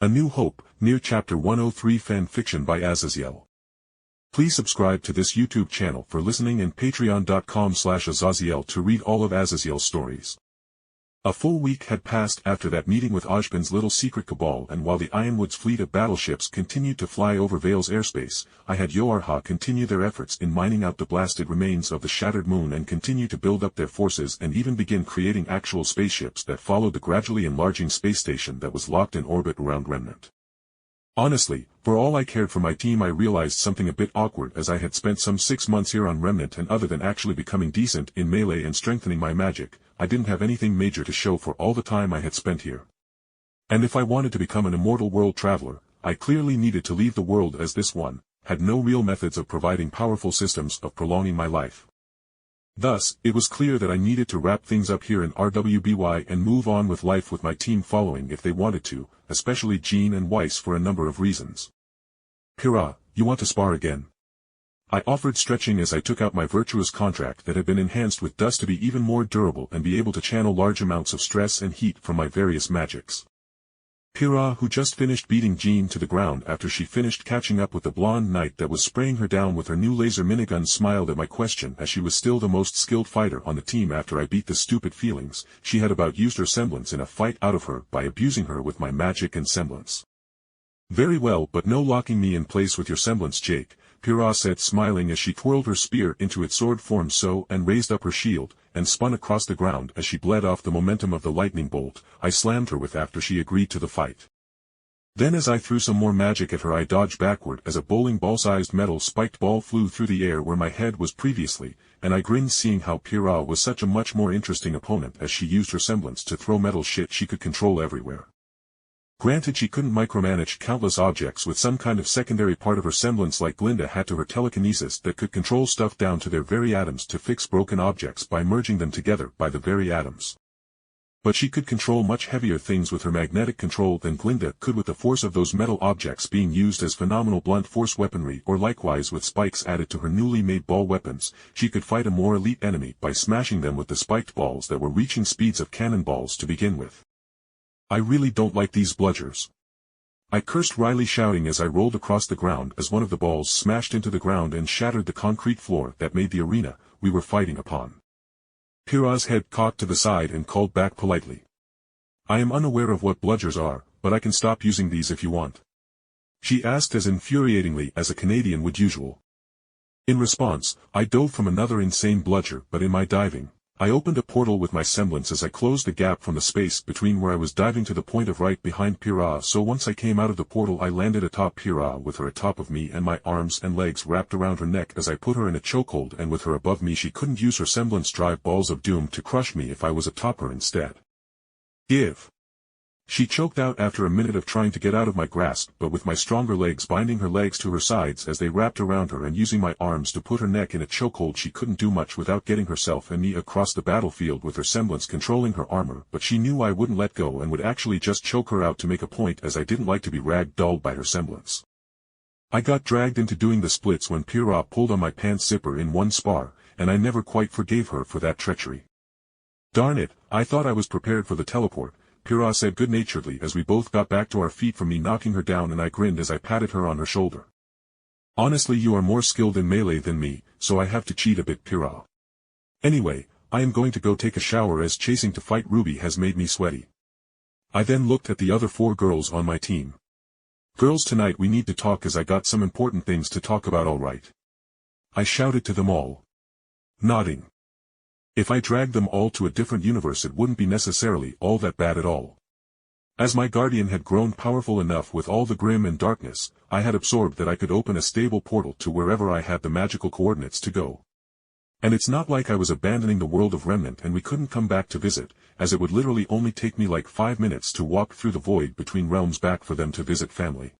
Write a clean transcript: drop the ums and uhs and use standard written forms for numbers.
A New Hope, Nier Chapter 103 Fan Fiction by Azazyel. Please subscribe to this YouTube channel for listening and patreon.com/Azazyel to read all of Azazyel's stories. A full week had passed after that meeting with Ozpins' little secret cabal, and while the Ironwoods fleet of battleships continued to fly over Vale's airspace, I had YoRHa continue their efforts in mining out the blasted remains of the shattered moon and continue to build up their forces and even begin creating actual spaceships that followed the gradually enlarging space station that was locked in orbit around Remnant. Honestly, for all I cared for my team, I realized something a bit awkward, as I had spent some 6 months here on Remnant, and other than actually becoming decent in melee and strengthening my magic, I didn't have anything major to show for all the time I had spent here. And if I wanted to become an immortal world traveler, I clearly needed to leave the world, as this one had no real methods of providing powerful systems of prolonging my life. Thus, it was clear that I needed to wrap things up here in RWBY and move on with life with my team following if they wanted to, especially Jean and Weiss, for a number of reasons. "Pyrrha, you want to spar again?" I offered, stretching as I took out my virtuous contract that had been enhanced with dust to be even more durable and be able to channel large amounts of stress and heat from my various magics. Pyrrha, who just finished beating Jean to the ground after she finished catching up with the blonde knight that was spraying her down with her new laser minigun, smiled at my question, as she was still the most skilled fighter on the team after I beat the stupid feelings she had about used her semblance in a fight out of her by abusing her with my magic and semblance. "Very well, but no locking me in place with your semblance, Jake," Pyrrha said, smiling as she twirled her spear into its sword form and raised up her shield, and spun across the ground as she bled off the momentum of the lightning bolt I slammed her with after she agreed to the fight. Then as I threw some more magic at her, I dodged backward as a bowling ball-sized metal spiked ball flew through the air where my head was previously, and I grinned, seeing how Pyrrha was such a much more interesting opponent as she used her semblance to throw metal shit she could control everywhere. Granted, she couldn't micromanage countless objects with some kind of secondary part of her semblance like Glinda had to her telekinesis that could control stuff down to their very atoms to fix broken objects by merging them together by the very atoms. But she could control much heavier things with her magnetic control than Glinda could with the force of those metal objects being used as phenomenal blunt force weaponry, or likewise with spikes added to her newly made ball weapons. She could fight a more elite enemy by smashing them with the spiked balls that were reaching speeds of cannonballs to begin with. "I really don't like these bludgers," I cursed wryly, shouting as I rolled across the ground as one of the balls smashed into the ground and shattered the concrete floor that made the arena we were fighting upon. Pyrrha's head cocked to the side and called back politely, "I am unaware of what bludgers are, but I can stop using these if you want," she asked as infuriatingly as a Canadian would usual. In response, I dove from another insane bludger, but in my diving, I opened a portal with my semblance as I closed the gap from the space between where I was diving to the point of right behind Pyrrha, so once I came out of the portal I landed atop Pyrrha with her atop of me and my arms and legs wrapped around her neck as I put her in a chokehold, and with her above me she couldn't use her semblance drive balls of doom to crush me if I was atop her instead. "Give!" she choked out after a minute of trying to get out of my grasp, but with my stronger legs binding her legs to her sides as they wrapped around her and using my arms to put her neck in a chokehold, she couldn't do much without getting herself and me across the battlefield with her semblance controlling her armor. But she knew I wouldn't let go and would actually just choke her out to make a point, as I didn't like to be rag-dolled by her semblance. I got dragged into doing the splits when Pyrrha pulled on my pants zipper in one spar, and I never quite forgave her for that treachery. "Darn it, I thought I was prepared for the teleport," Pyrrha said good-naturedly as we both got back to our feet from me knocking her down, and I grinned as I patted her on her shoulder. "Honestly, you are more skilled in melee than me, so I have to cheat a bit, Pyrrha. Anyway, I am going to go take a shower as chasing to fight Ruby has made me sweaty." I then looked at the other 4 girls on my team. "Girls, tonight we need to talk, as I got some important things to talk about, all right?" I shouted to them all, nodding. If I dragged them all to a different universe, it wouldn't be necessarily all that bad at all. As my guardian had grown powerful enough with all the grim and darkness, I had absorbed that I could open a stable portal to wherever I had the magical coordinates to go. And it's not like I was abandoning the world of Remnant and we couldn't come back to visit, as it would literally only take me like 5 minutes to walk through the void between realms back for them to visit family.